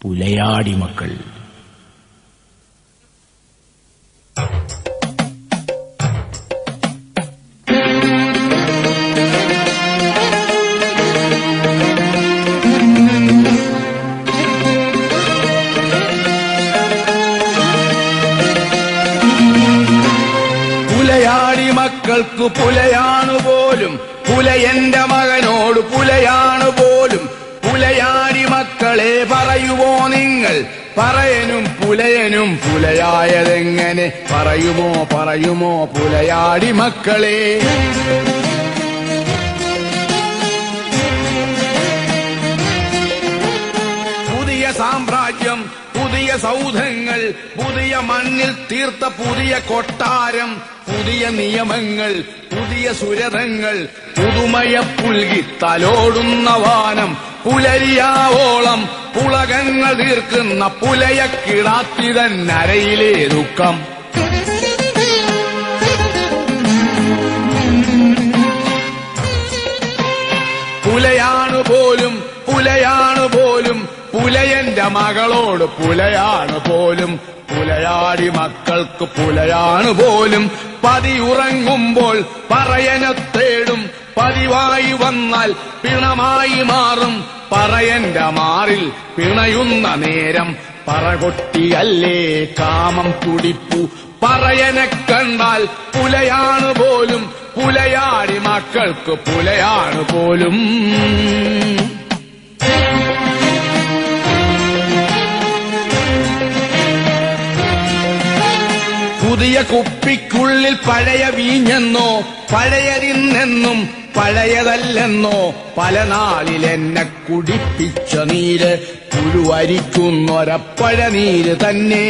പുലയാടി മക്കൾ. പുലയാടി മക്കൾക്ക് പുലയാണു പോലും, പുലയന്റെ മകനോട് പുലയാണു പോലും. പുലയാടി മക്കളെ പറയുമോ നിങ്ങൾ, പറയനും പുലയനും പുലയായതെങ്ങനെ? പറയുമോ പുലയാടി മക്കളെ? പുതിയ സാമ്രാജ്യം, പുതിയ സൗധങ്ങൾ, പുതിയ മണ്ണിൽ തീർത്ത പുതിയ കൊട്ടാരം, പുതിയ നിയമങ്ങൾ, പുതിയ സുരതങ്ങൾ, പുതുമയ പുൽകി തലോടുന്ന വാനം, പുലരിയാവോളം പുളകങ്ങൾ തീർക്കുന്ന പുലയ കിടാത്തിതൻ നരയിലെ ദുഃഖം. പുലയാണു പോലും, പുലയാണു പോലും, പുലയന്റെ മകളോട് പുലയാണു പോലും. പുലയാടി മക്കൾക്ക് പുലയാണു പോലും. പതിയുറങ്ങുമ്പോൾ പറയനെ തേടും, പതിവായി വന്നാൽ പിണമായി മാറും. പറയന്റെ മാറിൽ പിണയുന്ന നേരം പറകൊട്ടിയല്ലേ കാമം തുടിപ്പു. പറയനെ കണ്ടാൽ പുലയാണു പോലും, പുലയാടി മക്കൾക്ക് പുലയാണു പോലും. പുതിയ കുപ്പിക്കുള്ളിൽ പഴയ വീഞ്ഞെന്നോ, പഴയതിന്നെന്നും പഴയതല്ലെന്നോ, പല നാളിൽ എന്നെ കുടിപ്പിച്ച നീര് പുഴുവരിക്കുന്നൊരപ്പഴ നീര് തന്നെ.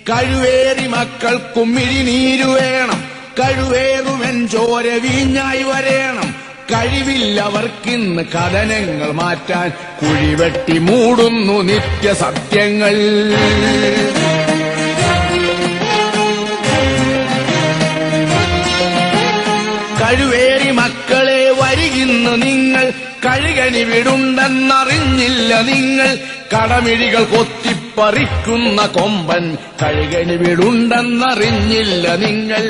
കഴിവേറി മക്കൾക്കും മിഴിനീരു വേണം, കഴിവേറുമെൻ ചോര വീഞ്ഞായി വരേണം. കഴിവില്ലവർക്കിന്ന് കഥനങ്ങൾ മാറ്റാൻ കുഴിവെട്ടി മൂടുന്നു നിത്യസത്യങ്ങൾ. കഴിവേറി മക്കളെ വരികിന്ന് നിങ്ങൾ, കഴുകനി വിടുണ്ടെന്നറിഞ്ഞില്ല നിങ്ങൾ. കടമിഴികൾ കൊത്തിപ്പറിക്കുന്ന കൊമ്പൻ കഴുകനി വിടുണ്ടെന്നറിഞ്ഞില്ല നിങ്ങൾ.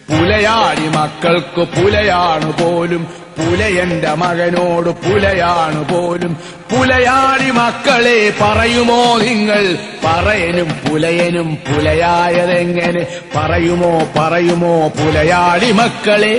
പുലയാടി മക്കൾക്ക് പുലയാണു പോലും, പുലയന്റെ മകനോട് പുലയാണു പോലും. പുലയാടി മക്കളെ പറയുമോ നിങ്ങൾ, പറയനും പുലയനും പുലയായതെങ്ങനെ? പറയുമോ പുലയാടി മക്കളെ?